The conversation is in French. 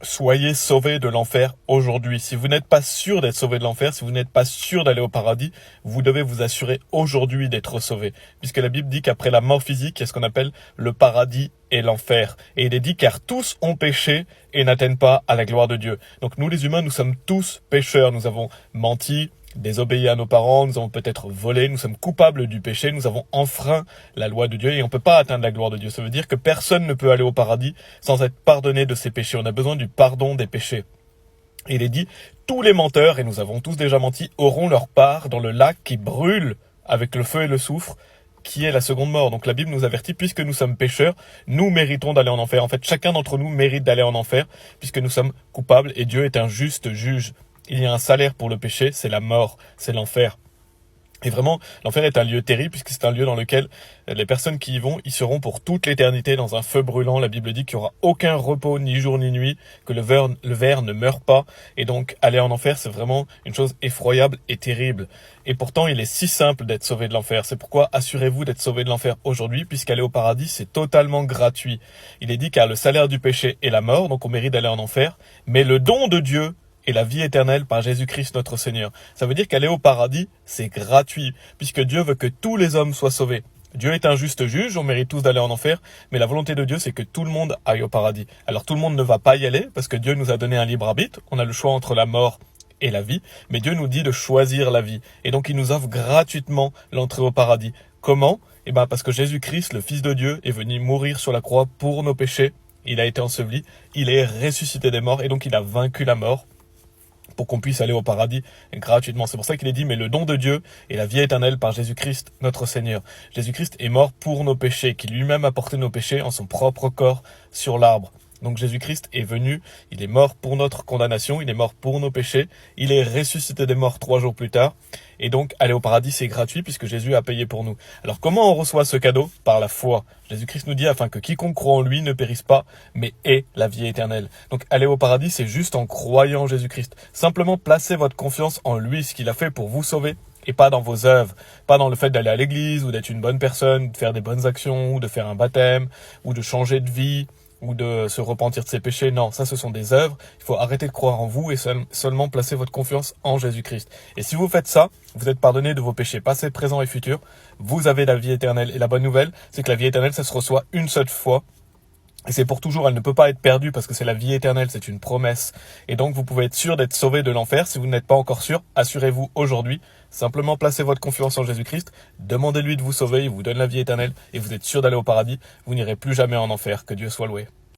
Soyez sauvés de l'enfer aujourd'hui. Si vous n'êtes pas sûr d'être sauvés de l'enfer, si vous n'êtes pas sûr d'aller au paradis, vous devez vous assurer aujourd'hui d'être sauvés. Puisque la Bible dit qu'après la mort physique, il y a ce qu'on appelle le paradis et l'enfer. Et il est dit car tous ont péché et n'atteignent pas à la gloire de Dieu. Donc nous les humains, nous sommes tous pécheurs. Nous avons menti, désobéi à nos parents, nous avons peut-être volé, nous sommes coupables du péché, nous avons enfreint la loi de Dieu et on ne peut pas atteindre la gloire de Dieu. Ça veut dire que personne ne peut aller au paradis sans être pardonné de ses péchés. On a besoin du pardon des péchés. Et il est dit, tous les menteurs, et nous avons tous déjà menti, auront leur part dans le lac qui brûle avec le feu et le soufre, qui est la seconde mort. Donc la Bible nous avertit, puisque nous sommes pécheurs, nous méritons d'aller en enfer. En fait, chacun d'entre nous mérite d'aller en enfer, puisque nous sommes coupables et Dieu est un juste juge. Il y a un salaire pour le péché, c'est la mort, c'est l'enfer. Et vraiment, l'enfer est un lieu terrible puisque c'est un lieu dans lequel les personnes qui y vont, y seront pour toute l'éternité dans un feu brûlant. La Bible dit qu'il n'y aura aucun repos, ni jour ni nuit, que le ver ne meurt pas. Et donc, aller en enfer, c'est vraiment une chose effroyable et terrible. Et pourtant, il est si simple d'être sauvé de l'enfer. C'est pourquoi assurez-vous d'être sauvé de l'enfer aujourd'hui, puisqu'aller au paradis, c'est totalement gratuit. Il est dit car le salaire du péché est la mort, donc on mérite d'aller en enfer. Mais le don de Dieu, et la vie éternelle par Jésus-Christ notre Seigneur. Ça veut dire qu'aller au paradis, c'est gratuit, puisque Dieu veut que tous les hommes soient sauvés. Dieu est un juste juge, on mérite tous d'aller en enfer, mais la volonté de Dieu, c'est que tout le monde aille au paradis. Alors tout le monde ne va pas y aller, parce que Dieu nous a donné un libre arbitre, on a le choix entre la mort et la vie, mais Dieu nous dit de choisir la vie. Et donc il nous offre gratuitement l'entrée au paradis. Comment ? Parce que Jésus-Christ, le Fils de Dieu, est venu mourir sur la croix pour nos péchés, il a été enseveli, il est ressuscité des morts, et donc il a vaincu la mort, pour qu'on puisse aller au paradis gratuitement. C'est pour ça qu'il est dit, mais le don de Dieu est la vie éternelle par Jésus-Christ, notre Seigneur. Jésus-Christ est mort pour nos péchés, qui lui-même a porté nos péchés en son propre corps sur l'arbre. Donc Jésus-Christ est venu, il est mort pour notre condamnation, il est mort pour nos péchés, il est ressuscité des morts 3 jours plus tard, et donc aller au paradis c'est gratuit puisque Jésus a payé pour nous. Alors comment on reçoit ce cadeau ? Par la foi. Jésus-Christ nous dit afin que quiconque croit en lui ne périsse pas, mais ait la vie éternelle. Donc aller au paradis c'est juste en croyant en Jésus-Christ. Simplement placez votre confiance en lui, ce qu'il a fait pour vous sauver, et pas dans vos œuvres, pas dans le fait d'aller à l'église, ou d'être une bonne personne, de faire des bonnes actions, ou de faire un baptême, ou de changer de vie, ou de se repentir de ses péchés. Non, ça ce sont des œuvres. Il faut arrêter de croire en vous et seulement placer votre confiance en Jésus-Christ. Et si vous faites ça, vous êtes pardonné de vos péchés passés, présents et futurs. Vous avez la vie éternelle. Et la bonne nouvelle, c'est que la vie éternelle, ça se reçoit une seule fois. Et c'est pour toujours, elle ne peut pas être perdue parce que c'est la vie éternelle, c'est une promesse. Et donc vous pouvez être sûr d'être sauvé de l'enfer. Si vous n'êtes pas encore sûr, assurez-vous aujourd'hui. Simplement placez votre confiance en Jésus-Christ, demandez-lui de vous sauver, il vous donne la vie éternelle et vous êtes sûr d'aller au paradis. Vous n'irez plus jamais en enfer. Que Dieu soit loué.